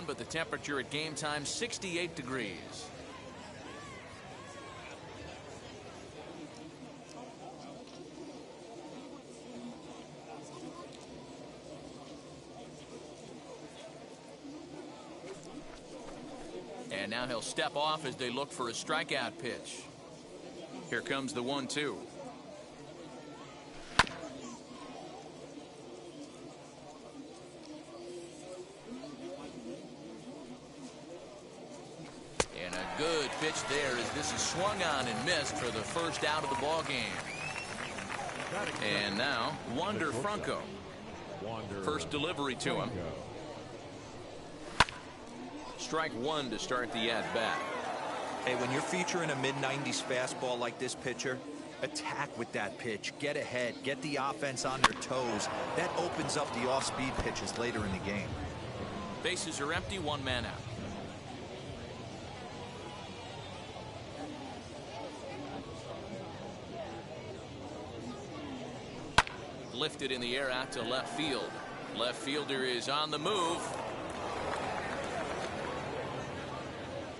but the temperature at game time 68 degrees. And now he'll step off as they look for a strikeout pitch. Here comes the 1-2. And a good pitch there as this is swung on and missed for the first out of the ball game. And now Wander Franco. First delivery to him. Strike one to start the at-bat. Hey, when you're featuring a mid-90s fastball like this pitcher, attack with that pitch. Get ahead. Get the offense on their toes. That opens up the off-speed pitches later in the game. Bases are empty, one man out. Lifted in the air out to left field. Left fielder is on the move.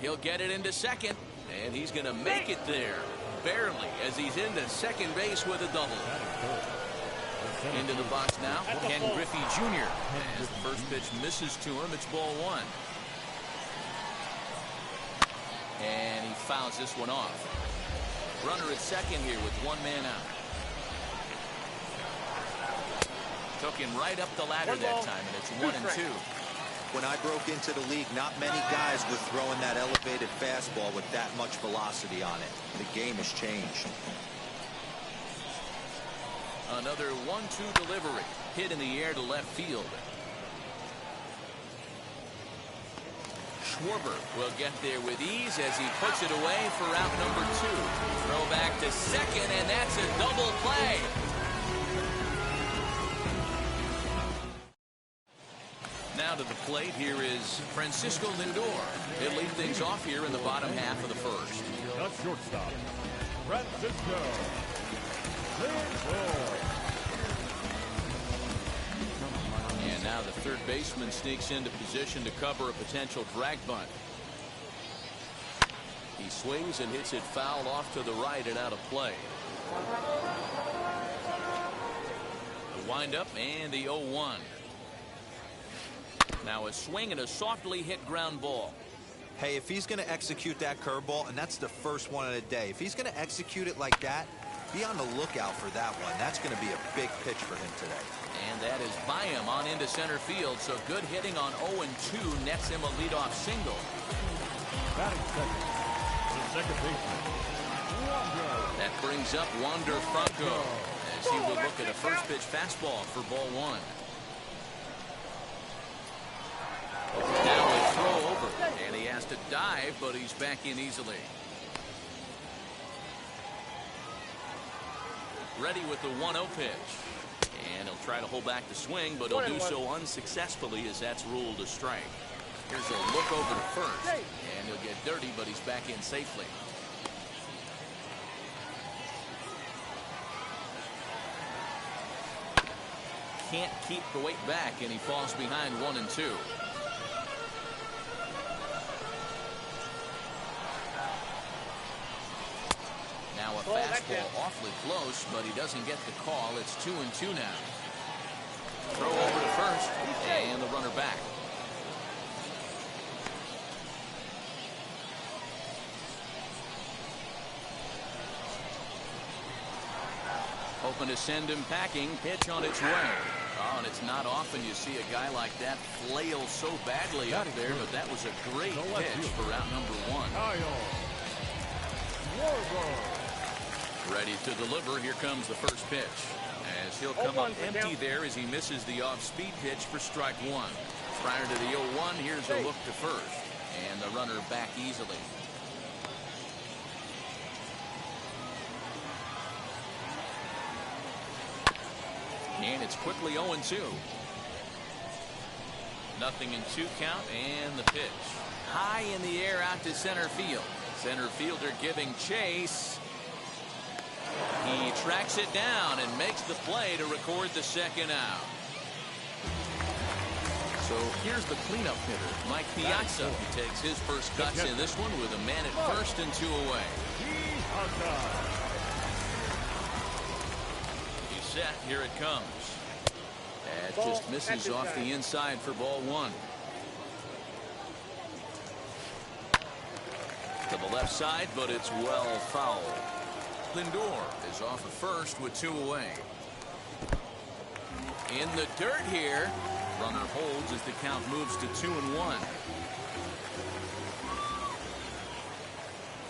He'll get it into second, and he's going to make it there, barely, as he's into second base with a double. Into the box now, Ken Griffey Jr. As the first pitch misses to him, it's ball one. And he fouls this one off. Runner at second here with one man out. Took him right up the ladder that time, and it's 1-2. When I broke into the league, not many guys were throwing that elevated fastball with that much velocity on it. The game has changed. Another 1-2 delivery. Hit in the air to left field. Schwarber will get there with ease as he puts it away for out number 2. Throw back to second, and that's a double play. Now to the plate, here is Francisco Lindor. He'll lead things off here in the bottom half of the first. The shortstop, Francisco Lindor. And now the third baseman sneaks into position to cover a potential drag bunt. He swings and hits it foul off to the right and out of play. The windup and the 0-1. Now a swing and a softly hit ground ball. Hey, if he's going to execute that curveball, and that's the first one of the day, if he's going to execute it like that, be on the lookout for that one. That's going to be a big pitch for him today. And that is by him on into center field. So good hitting on 0-2 nets him a leadoff single. Batting second, the second baseman, Wander. That brings up Wander Franco as he will look at a first pitch fastball for ball one. Now a throw over, and he has to dive, but he's back in easily. Ready with the 1-0 pitch. And he'll try to hold back the swing, but he'll do so unsuccessfully as that's ruled a strike. Here's a look over to first, and he'll get dirty, but he's back in safely. Can't keep the weight back, and he falls behind 1-2. Now a fastball awfully close, but he doesn't get the call. It's 2-2 now. Throw over to first, and the runner back. Hoping to send him packing. Pitch on its way. Oh, and it's not often you see a guy like that flail so badly up there, but that was a great pitch for out number 1. Ready to deliver. Here comes the first pitch. As he'll come up empty there as he misses the off-speed pitch for strike one. Prior to the 0-1, here's a look to first. And the runner back easily. And it's quickly 0-2. Nothing in 2 count, and the pitch. High in the air out to center field. Center fielder giving chase. He tracks it down and makes the play to record the second out. So here's the cleanup hitter, Mike Piazza. He takes his first cuts in this one with a man at first and 2 away. He's set. Here it comes. That just misses off the inside for ball 1. To the left side, but it's well fouled. Lindor is off at first with 2 away. In the dirt here. Runner holds as the count moves to 2-1.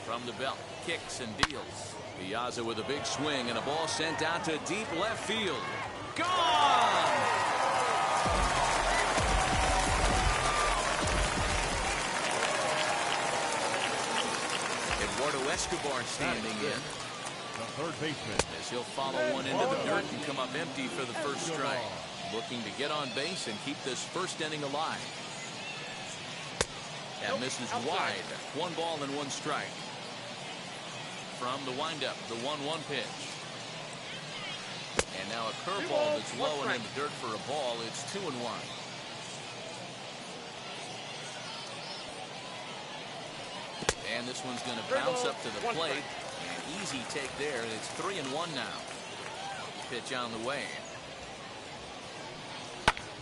From the belt, kicks and deals. Piazza with a big swing and a ball sent out to deep left field. Gone! Eduardo Escobar standing in. The third baseman. As he'll follow one into the dirt and come up empty for the first strike. Looking to get on base and keep this first inning alive. That misses wide. 1 ball and 1 strike. From the windup, the 1-1 pitch. And now a curveball that's low and in the dirt for a ball. It's 2-1. And this one's going to bounce up to the plate. An easy take there. It's 3-1 now. Pitch on the way.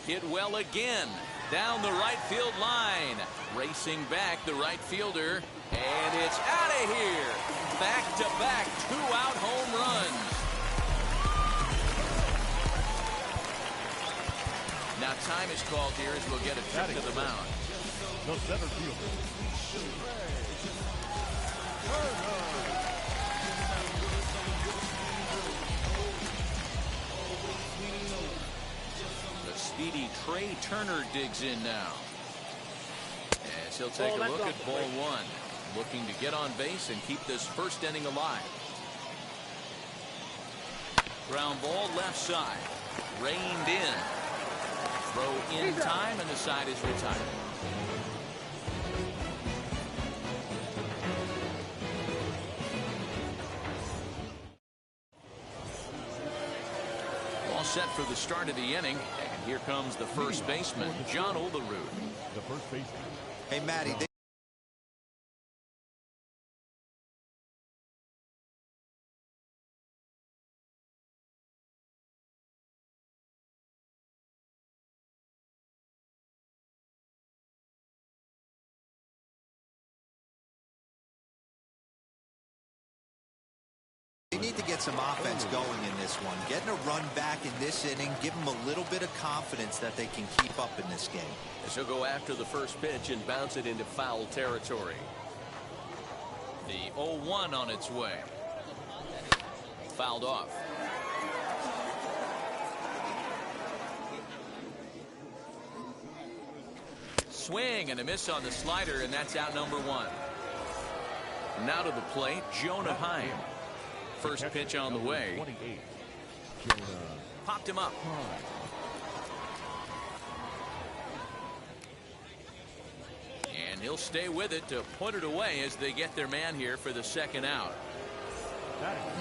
Hit well again. Down the right field line. Racing back the right fielder. And it's out of here. Back-to-back 2-out home runs. Now time is called here as we'll get a trip to the mound. The center fielder. The speedy Trey Turner digs in now. As he'll take a look at ball 1. Looking to get on base and keep this first inning alive. Ground ball left side. Reined in. Throw in time and the side is retired. All set for the start of the inning. And here comes the first baseman, John Olerud. The first baseman. Hey, Matty. They need to get some offense going in this one. Getting a run back in this inning, give them a little bit of confidence that they can keep up in this game. She'll go after the first pitch and bounce it into foul territory. The 0-1 on its way. Fouled off. Swing and a miss on the slider, and that's out number 1. Now to the plate, Jonah Heim. First pitch on the way. 28. Popped him up. And he'll stay with it to put it away as they get their man here for the second out.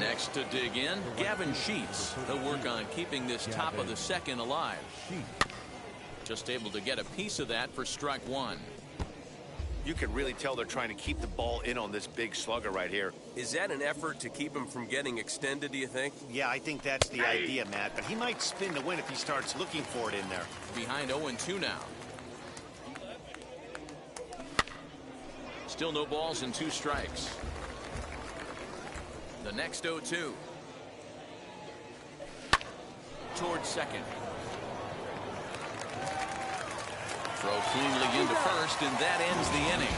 Next to dig in, Gavin Sheets. He'll work on keeping this top of the second alive. Just able to get a piece of that for strike 1. You can really tell they're trying to keep the ball in on this big slugger right here. Is that an effort to keep him from getting extended, do you think? Yeah, I think that's the idea, Matt. But he might spin to win if he starts looking for it in there. Behind 0-2 now. Still no balls and 2 strikes. The next 0-2. Towards second. Throw cleanly into first, and that ends the inning.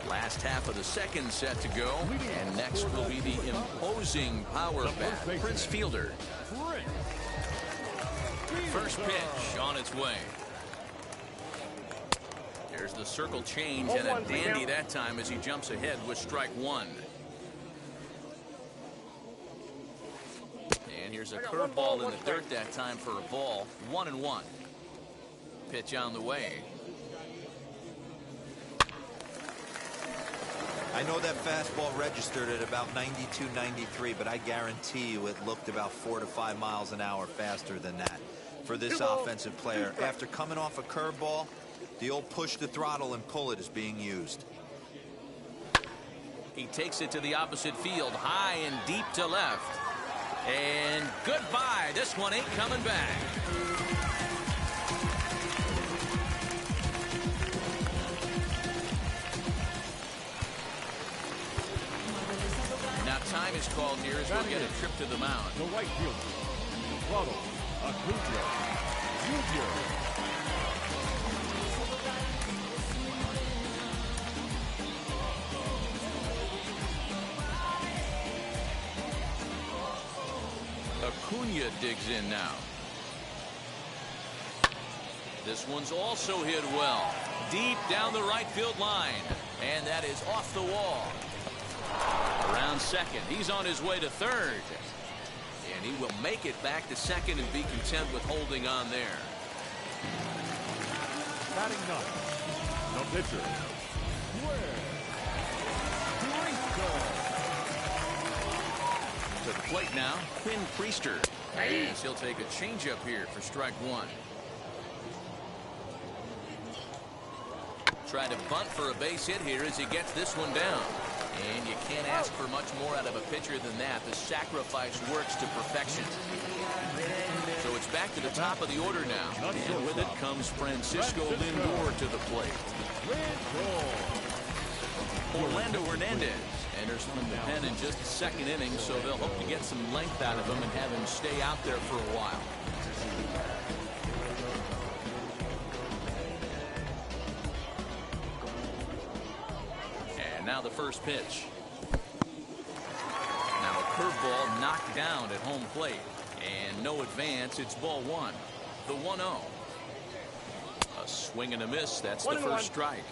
Last half of the second set to go, and next will be the imposing power bat, Prince Fielder. First pitch on its way. There's the circle change and a dandy that time as he jumps ahead with strike 1. And here's a curveball in the dirt that time for a ball. 1-1. Pitch on the way. I know that fastball registered at about 92, 93, but I guarantee you it looked about 4 to 5 miles an hour faster than that. For this offensive player, after coming off a curveball, the old push the throttle and pull it is being used. He takes it to the opposite field, high and deep to left. And goodbye. This one ain't coming back. Now time is called here as we'll get a trip to the mound. The right fielder, Ronald Acuna Jr. Acuna digs in now. This one's also hit well. Deep down the right field line. And that is off the wall. Around second. He's on his way to third. And he will make it back to second and be content with holding on there. Batting ninth, the pitcher, To the plate now, Quinn Priester. And he'll take a changeup here for strike one. Try to bunt for a base hit here as he gets this one down. And you can't ask for much more out of a pitcher than that. The sacrifice works to perfection. So it's back to the top of the order now. And with it comes Francisco Lindor to the plate. Orlando Hernandez enters from the pen in just the second inning, so they'll hope to get some length out of him and have him stay out there for a while. And now the first pitch. Now a curveball knocked down at home plate. And no advance. It's ball one. The 1-0. A swing and a miss. That's the first strike.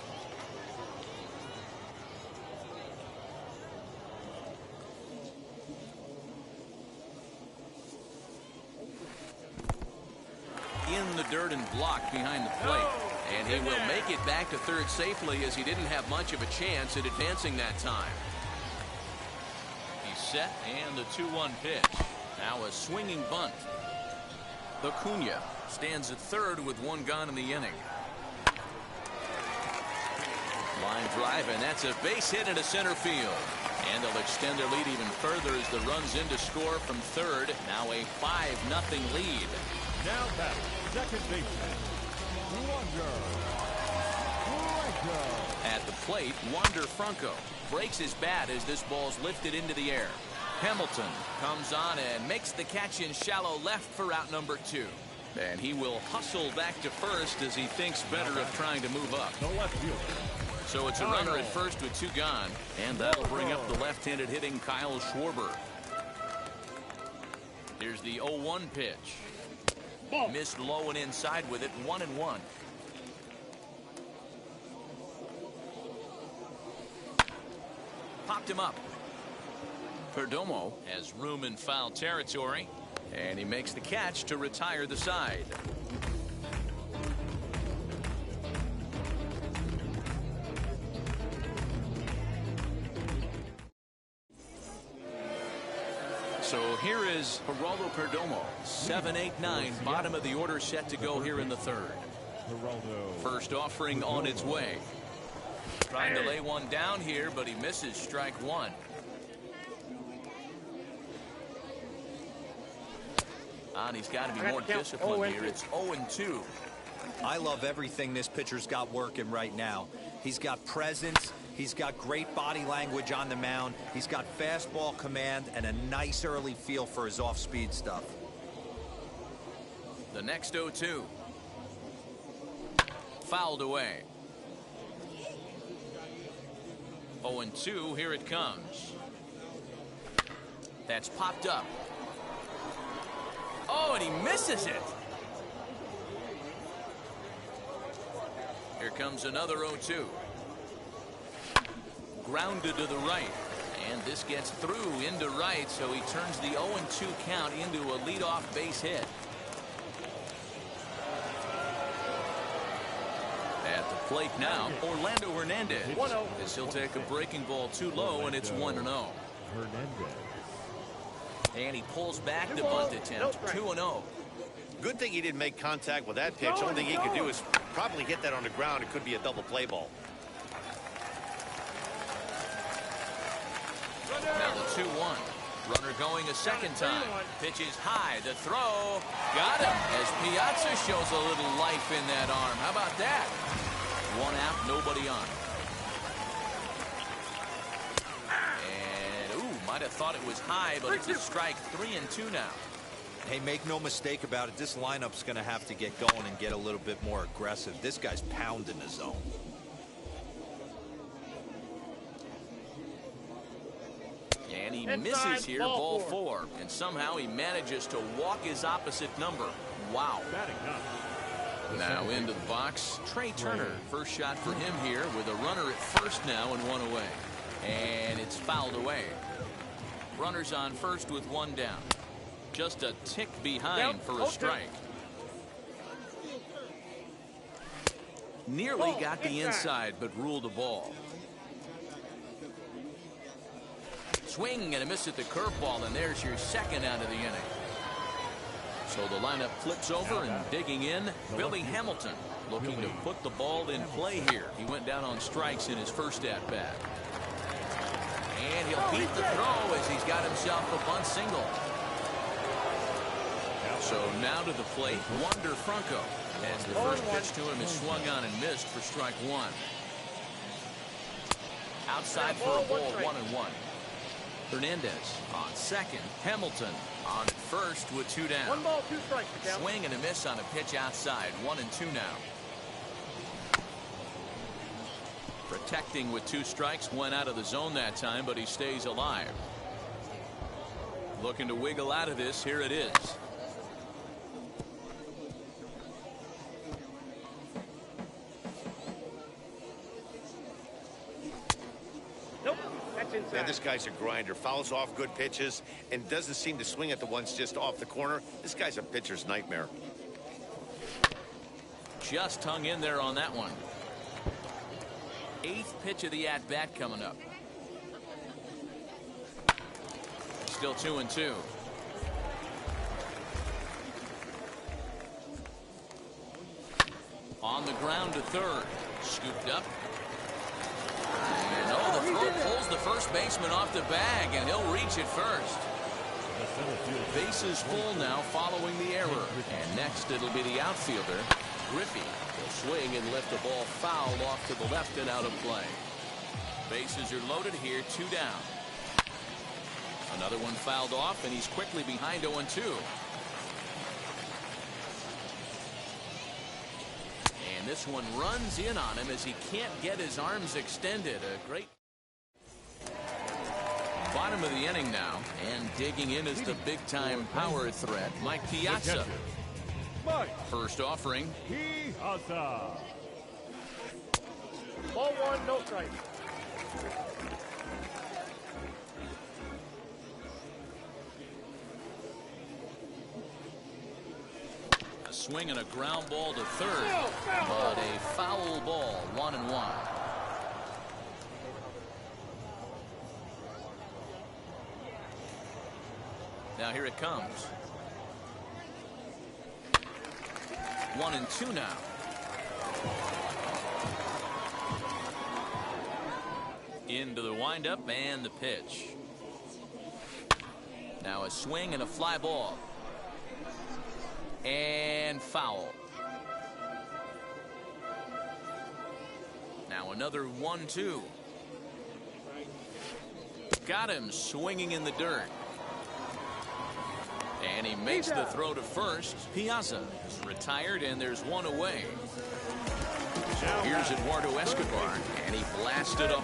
In the dirt and blocked behind the plate. And he will make it back to third safely as he didn't have much of a chance at advancing that time. He's set and the 2-1 pitch. Now a swinging bunt. Acuna stands at third with one gone in the inning. Line drive, and that's a base hit into center field. And they'll extend their lead even further as the run's in to score from third. Now a 5-0 lead. Now batting, second baseman, At the plate, Wander Franco breaks his bat as this ball's lifted into the air. Hamilton comes on and makes the catch in shallow left for out number 2. And he will hustle back to first as he thinks better of trying to move up. the left fielder. So it's a runner at first with 2 gone. And that'll bring up the left-handed hitting Kyle Schwarber. Here's the 0-1 pitch. Missed low and inside with it. 1-1. Popped him up. Perdomo has room in foul territory, and he makes the catch to retire the side. So here is Geraldo Perdomo, 7-8-9, bottom of the order, set to go here in the third. First offering on its way. Trying to lay one down here, but he misses strike one. And he's got to be more disciplined here. It's 0-2. I love everything this pitcher's got working right now. He's got presence. He's got great body language on the mound. He's got fastball command and a nice early feel for his off-speed stuff. The next 0-2. Fouled away. 0-2. Here it comes. That's popped up. Oh, and he misses it. Here comes another 0-2. Grounded to the right. And this gets through into right, so he turns the 0-2 count into a leadoff base hit. At the plate now, Orlando Hernandez. As he'll take a breaking ball too low, and it's 1-0. Hernandez. And he pulls back the bunt attempt, 2-0. Good thing he didn't make contact with that pitch. Only thing he could do is probably hit that on the ground. It could be a double play ball. Now the 2-1. Runner going a second time. Pitch is high. The throw. Got him as Piazza shows a little life in that arm. How about that? One out, nobody on. And, ooh, might have thought it was high, but it's a strike. 3-2 now. Hey, make no mistake about it. This lineup's going to have to get going and get a little bit more aggressive. This guy's pounding the zone. And he misses here, ball 4. And somehow he manages to walk his opposite number. Wow. Now into the box, Trey Turner. First shot for him here with a runner at first now and one away. And it's fouled away. Runners on first with one down. Just a tick behind for a strike. Nearly got the inside, but ruled a ball. Swing and a miss at the curveball, and there's your second out of the inning. So the lineup flips over, and digging in, Billy Hamilton, looking to put the ball in play here. He went down on strikes in his first at-bat. And he'll beat the throw as he's got himself a bunt single. So now to the plate, Wander Franco. As the first pitch to him is swung on and missed for strike 1. Outside for a ball, 1-1. Hernandez on second. Hamilton on at first with 2 down. 1 ball, 2 strikes. Swing and a miss on a pitch outside. 1-2 now. Protecting with 2 strikes. Went out of the zone that time, but he stays alive. Looking to wiggle out of this. Here it is. Man, this guy's a grinder. Fouls off good pitches and doesn't seem to swing at the ones just off the corner. This guy's a pitcher's nightmare. Just hung in there on that one. 8th pitch of the at-bat coming up. Still 2-2. On the ground to third. Scooped up. And the throw pulls the first baseman off the bag, and he'll reach it first. Bases full now following the error. And next it'll be the outfielder, Griffey. He'll swing and lift the ball foul off to the left and out of play. Bases are loaded here, 2 down. Another one fouled off, and he's quickly behind 0-2. And this one runs in on him as he can't get his arms extended. A great bottom of the inning now, and digging in is the big-time power threat, Mike Piazza. First offering. Piazza. Ball 1, no strike. A swing and a ground ball to third, but a foul ball, 1-1. Now here it comes. 1-2 now. Into the windup and the pitch. Now a swing and a fly ball. And foul. Now another 1-2. Got him swinging in the dirt. And he makes the throw to first. Piazza is retired, and there's one away. Here's Eduardo Escobar, and he blasted up.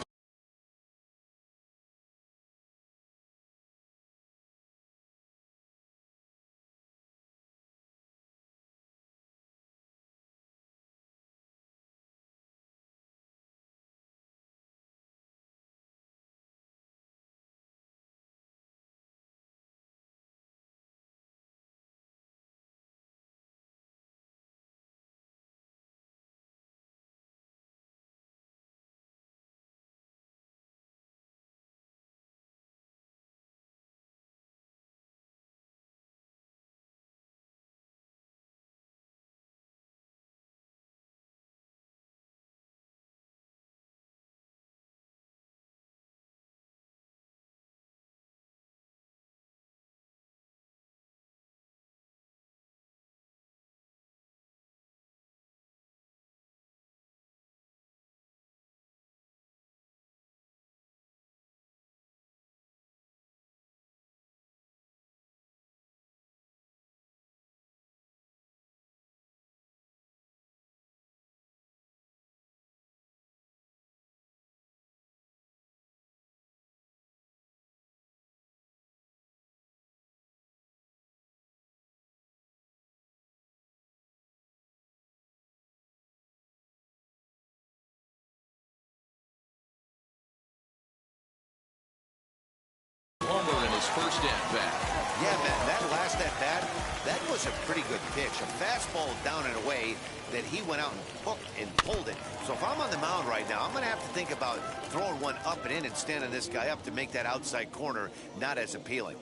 first at bat. Yeah, man, that last at bat, that was a pretty good pitch. A fastball down and away that he went out and hooked and pulled it. So if I'm on the mound right now, I'm going to have to think about throwing one up and in and standing this guy up to make that outside corner not as appealing.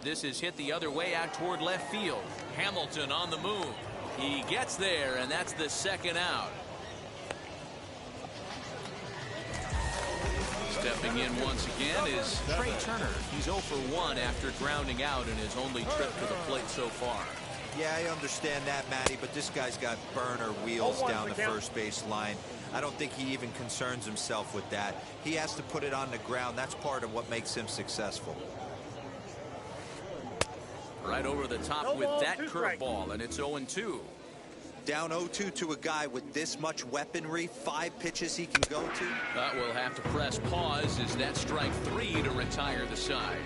This is hit the other way out toward left field. Hamilton on the move. He gets there, and that's the second out. Stepping in once again is Trey Turner. He's 0 for 1 after grounding out in his only trip to the plate so far. Yeah, I understand that, Matty, but this guy's got burner wheels down the first base line. I don't think he even concerns himself with that. He has to put it on the ground. That's part of what makes him successful. Right over the top with that curveball, and it's 0-2. Down 0-2 to a guy with this much weaponry, 5 pitches he can go to. But we'll have to press pause as that strike 3 to retire the side.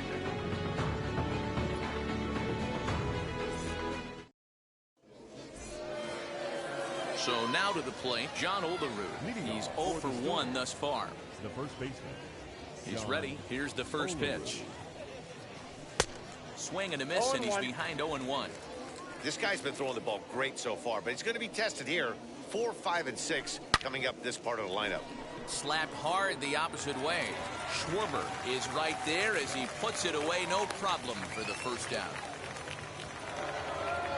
So now to the plate, John Olerud. He's 0 for 1 thus far. The first baseman. He's ready. Here's the first pitch. Swing and a miss, and he's behind 0-1. This guy's been throwing the ball great so far, but he's going to be tested here. 4, 5, and 6 coming up this part of the lineup. Slapped hard the opposite way. Schwarber is right there as he puts it away. No problem for the first out.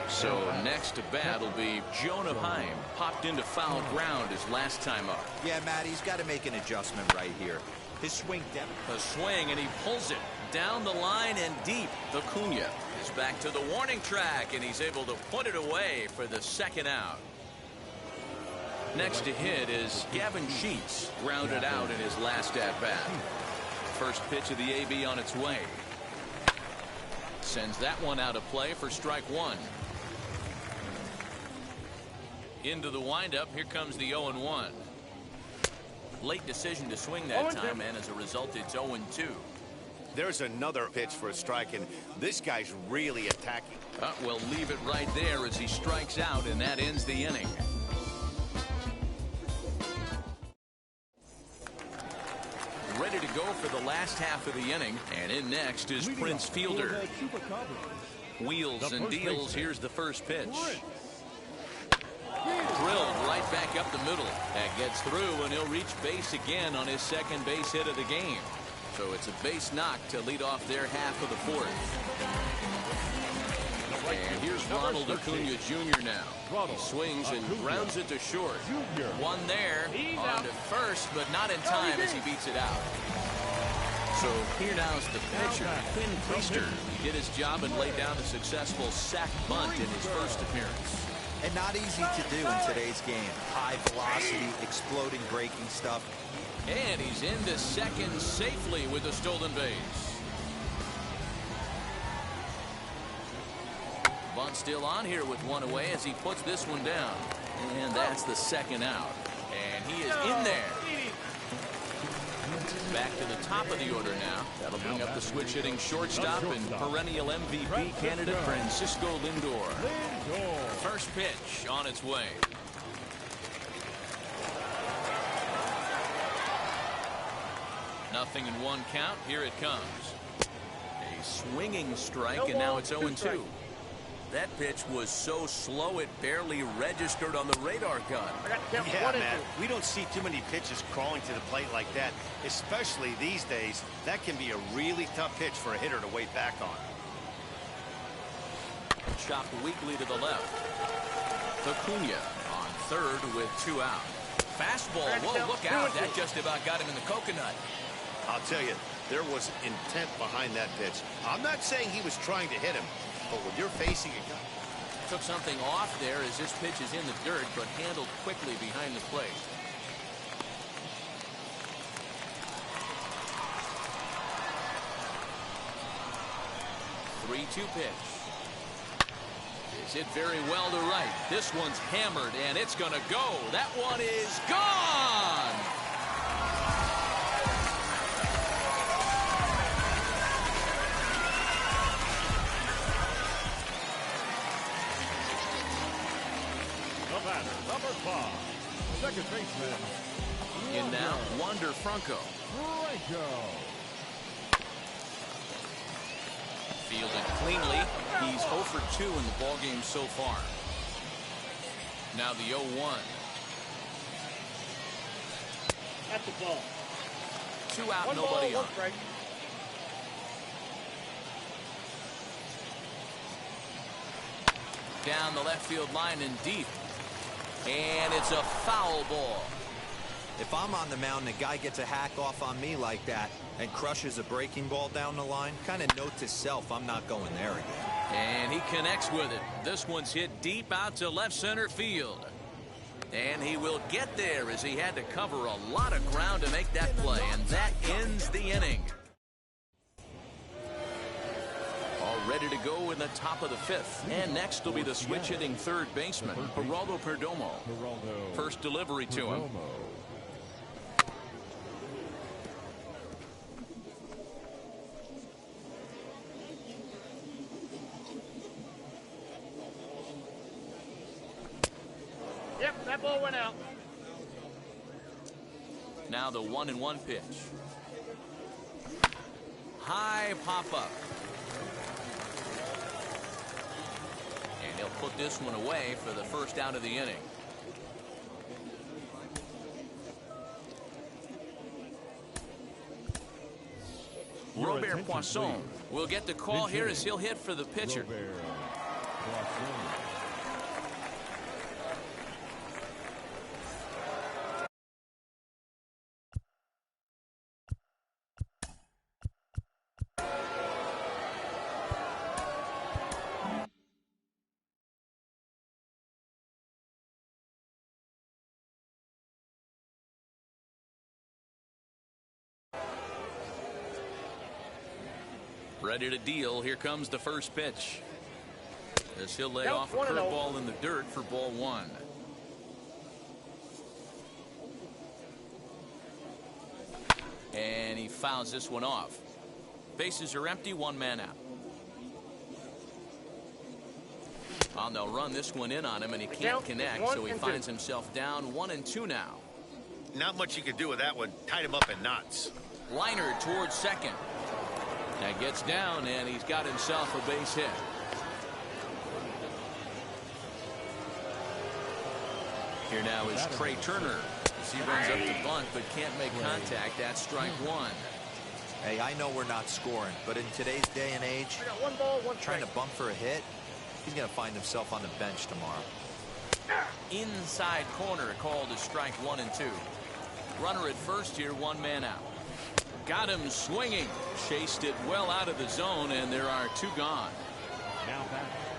So next to bat will be Jonah Heim. Popped into foul ground his last time up. Yeah, Matt, he's got to make an adjustment right here. His swing depth. A swing, and he pulls it down the line and deep. Acuna is back to the warning track, and he's able to put it away for the second out. Next to hit is Gavin Sheets, grounded out in his last at bat. First pitch of the AB on its way. Sends that one out of play for strike 1. Into the windup. Here comes the 0-1. Late decision to swing that time, and as a result, it's 0-2. There's another pitch for a strike, and this guy's really attacking. We'll leave it right there as he strikes out, and that ends the inning. Ready to go for the last half of the inning, and in next is Prince Fielder. Wheels and deals. Here's the first pitch. Drilled right back up the middle. That gets through, and he'll reach base again on his second base hit of the game. So it's a base knock to lead off their half of the fourth. And here's Ronald Acuna Jr. now. He swings and grounds it to short. One there on to first, but not in time as he beats it out. So here now is the pitcher, Quinn Priester. He did his job and laid down a successful sac bunt in his first appearance. And not easy to do in today's game. High velocity, exploding breaking stuff. And he's into second safely with a stolen base. Bunt still on here with one away as he puts this one down. And that's the second out. And he is in there. Back to the top of the order now. That'll bring up the switch-hitting shortstop and perennial MVP candidate Francisco Lindor. First pitch on its way. Nothing in one count. Here it comes. A swinging strike, and now it's 0-2. That pitch was so slow it barely registered on the radar gun. Yeah, man, we don't see too many pitches crawling to the plate like that, especially these days. That can be a really tough pitch for a hitter to wait back on. Chopped weakly to the left. Acuna on third with 2 out. Fastball. Whoa, look out. That just about got him in the coconut. I'll tell you, there was intent behind that pitch. I'm not saying he was trying to hit him, but when you're facing a guy. Took something off there as this pitch is in the dirt, but handled quickly behind the plate. Three-two pitch. Is hit very well to right. This one's hammered, and it's going to go. That one is gone! Number 5, second baseman. In now, Wander Franco. cleanly. He's 0 for 2 in the ball game so far. Now the 0-1. That's the ball. 2 out, One nobody ball, on. one strike. Down the left field line and deep. And it's a foul ball. If I'm on the mound, the guy gets a hack off on me like that and crushes a breaking ball down the line, kind of note to self, I'm not going there again. And he connects with it. This one's hit deep out to left center field. And he will get there as he had to cover a lot of ground to make that play. And that ends the inning. All ready to go in the top of the 5th. And next will be the switch hitting third baseman, Geraldo Perdomo. First delivery to him. Yep, that ball went out. Now the 1-1 pitch. High pop up. And he'll put this one away for the first out of the inning. Robert Poisson will get the call here as he'll hit for the pitcher. Ready to deal. Here comes the first pitch. As he'll lay off a curveball in the dirt for ball 1. And he fouls this one off. Bases are empty, 1 man out. Well, they'll run this one in on him, and he can't connect, so he finds himself down 1-2 now. Not much you could do with that one. Tied him up in knots. Liner towards second. That gets down, and he's got himself a base hit. Here now is Trey Turner. As he runs up to bunt, but can't make contact. That's strike 1. Hey, I know we're not scoring, but in today's day and age, I got 1 ball, 1 trying strike. to bump for a hit, he's going to find himself on the bench tomorrow. Inside corner called as strike 1 and 2. Runner at first here, 1 man out. Got him swinging. Chased it well out of the zone, and there are 2 gone.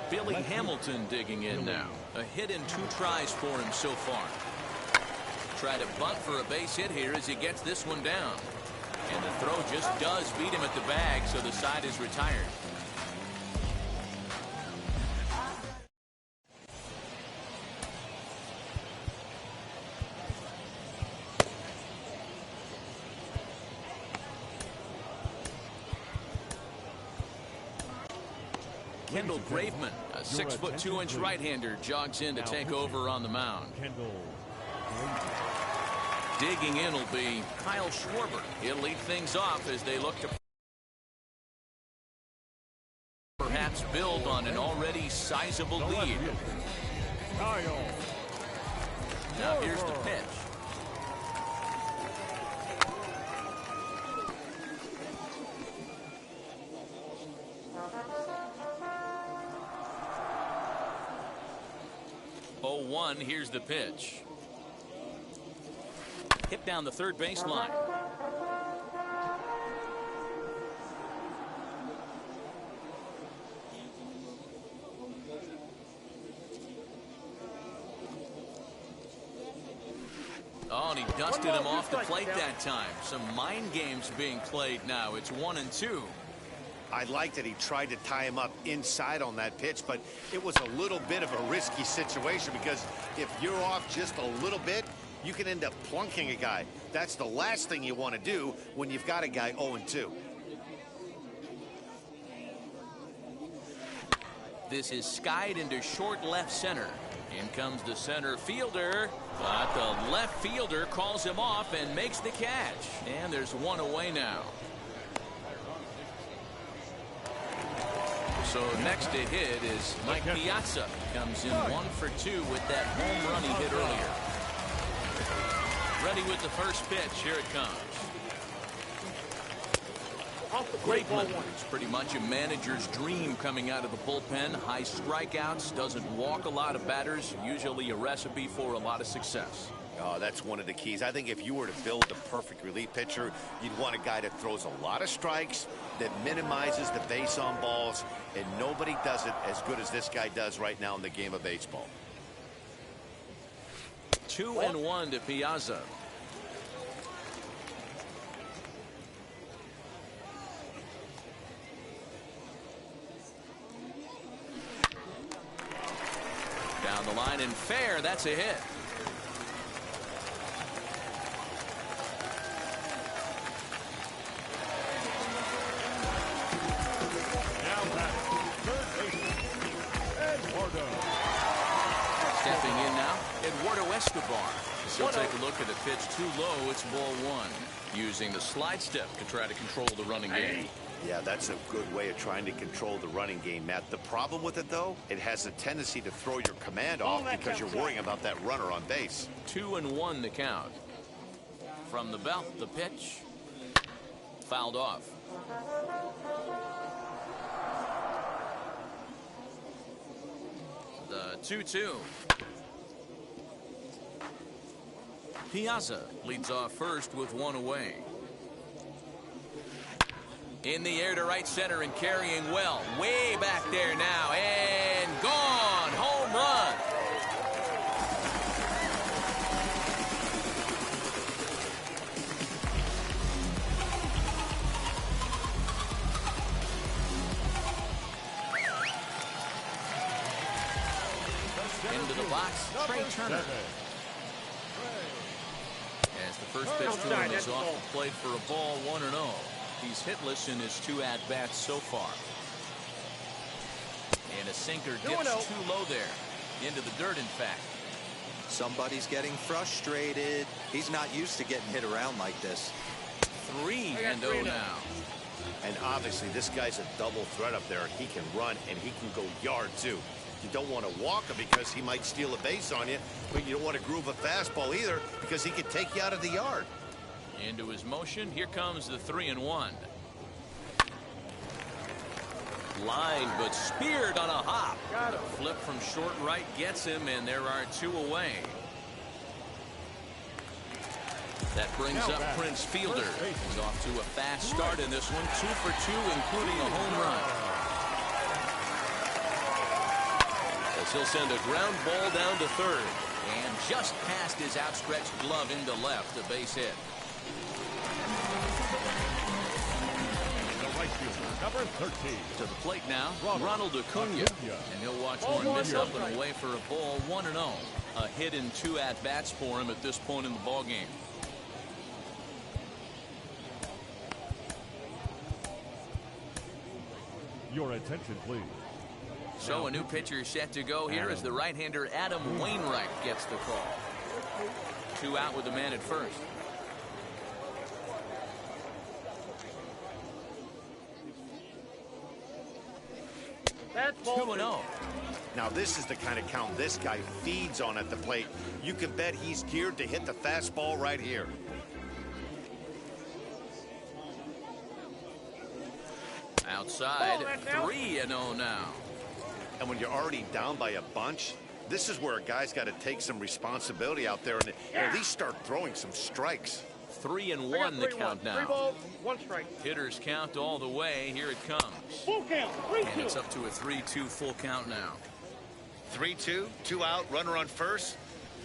Billy Hamilton digging in now. A hit in 2 tries for him so far. Try to bunt for a base hit here as he gets this one down. And the throw just does beat him at the bag, so the side is retired. Kendall Graveman, a 6'2" right-hander, jogs in to take over on the mound. Digging in will be Kyle Schwarber. He'll lead things off as they look to perhaps build on an already sizable lead. Now here's the pitch. Here's the pitch. Hit down the third baseline. Oh, and he dusted him off the plate that time. Some mind games being played now. It's 1-2. I like that he tried to tie him up inside on that pitch, but it was a little bit of a risky situation because if you're off just a little bit, you can end up plunking a guy. That's the last thing you want to do when you've got a guy 0-2. This is skied into short left center. In comes the center fielder, but the left fielder calls him off and makes the catch. And there's 1 away now. So next to hit is Mike Piazza. Comes in 1 for 2 with that home run he hit earlier. Ready with the first pitch. Here it comes. Grapeman. It's pretty much a manager's dream coming out of the bullpen. High strikeouts, doesn't walk a lot of batters. Usually a recipe for a lot of success. Oh, that's one of the keys. I think if you were to build the perfect relief pitcher, you'd want a guy that throws a lot of strikes, that minimizes the base on balls, and nobody does it as good as this guy does right now in the game of baseball. 2-1 to Piazza. Down the line and fair. That's a hit. Stepping in now, Eduardo Escobar. He'll take a look at the pitch too low. It's ball 1. Using the slide step to try to control the running game. Yeah, that's a good way of trying to control the running game, Matt. The problem with it, though, it has a tendency to throw your command off because you're worrying about that runner on base. 2-1 the count. From the belt, the pitch. Fouled off. The 2-2. Piazza leads off first with 1 away. In the air to right center and carrying well. Way back there now. And gone. Home run. Into the box, Trey Turner. As the first pitch to him is off the plate for a ball, 1-0. He's hitless in his 2 at-bats so far. And a sinker dips too low there. Into the dirt, in fact. Somebody's getting frustrated. He's not used to getting hit around like this. 3-0 now. And obviously, this guy's a double threat up there. He can run, and he can go yard, too. You don't want to walk him because he might steal a base on you, but you don't want to groove a fastball either because he could take you out of the yard. Into his motion. Here comes the 3-1. Line, but speared on a hop. A flip from short right gets him, and there are 2 away. That brings up Prince Fielder. He's off to a fast start in this one. 2 for 2, including a home run. As he'll send a ground ball down to third. And just past his outstretched glove into left, a base hit. The right fielder, number 13. To the plate now, Ronald Acuna. And he'll watch one miss up and away for a ball, 1-0. A hit in 2 at-bats for him at this point in the ballgame. Your attention, please. So a new pitcher set to go here as the right-hander Adam Wainwright gets the call. 2 out with the man at first. That's 2-0. Now, this is the kind of count this guy feeds on at the plate. You can bet he's geared to hit the fastball right here. Outside, 3-0 now. And when you're already down by a bunch, this is where a guy's got to take some responsibility out there and at least start throwing some strikes. 3-1 the count now. 3 balls, 1 strike. Hitters count all the way. Here it comes. Full count. 3-2. And it's up to a 3-2 full count now. 3-2, 2 out, runner on first.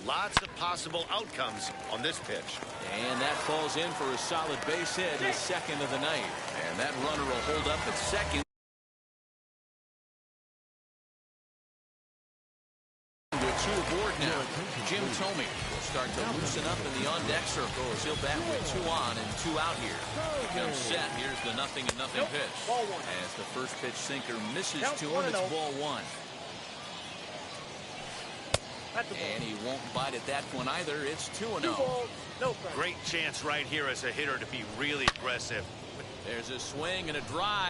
Lots of possible outcomes on this pitch. And that falls in for a solid base hit, his second of the night. And that runner will hold up at second. With 2 aboard now. Jim Thome will start to loosen up in the on-deck circle as he'll bat with 2 on and 2 out here. Becomes set. Here's the 0-0 pitch. As the first pitch sinker misses to him, it's ball 1. And he won't bite at that one either. It's 2-0. Great chance right here as a hitter to be really aggressive. There's a swing and a drive.